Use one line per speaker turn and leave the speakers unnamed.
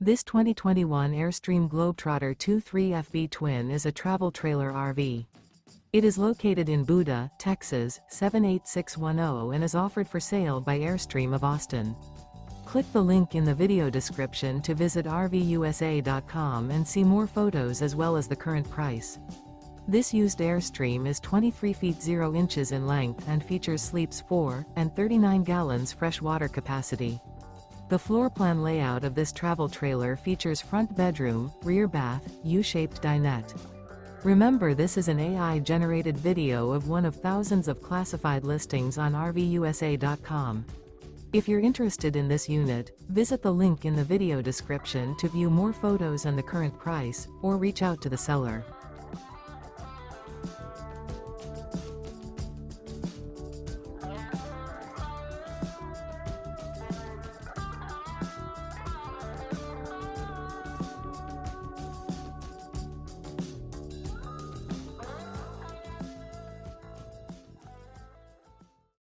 This 2021 Airstream Globetrotter 23FB Twin is a travel trailer RV. It is located in Buda, Texas, 78610 and is offered for sale by Airstream of Austin. Click the link in the video description to visit RVUSA.com and see more photos as well as the current price. This used Airstream is 23 feet 0 inches in length and features sleeps 4 and 39 gallons fresh water capacity. The floor plan layout of this travel trailer features front bedroom, rear bath, U-shaped dinette. Remember, this is an AI-generated video of one of thousands of classified listings on RVUSA.com. If you're interested in this unit, visit the link in the video description to view more photos and the current price, or reach out to the seller.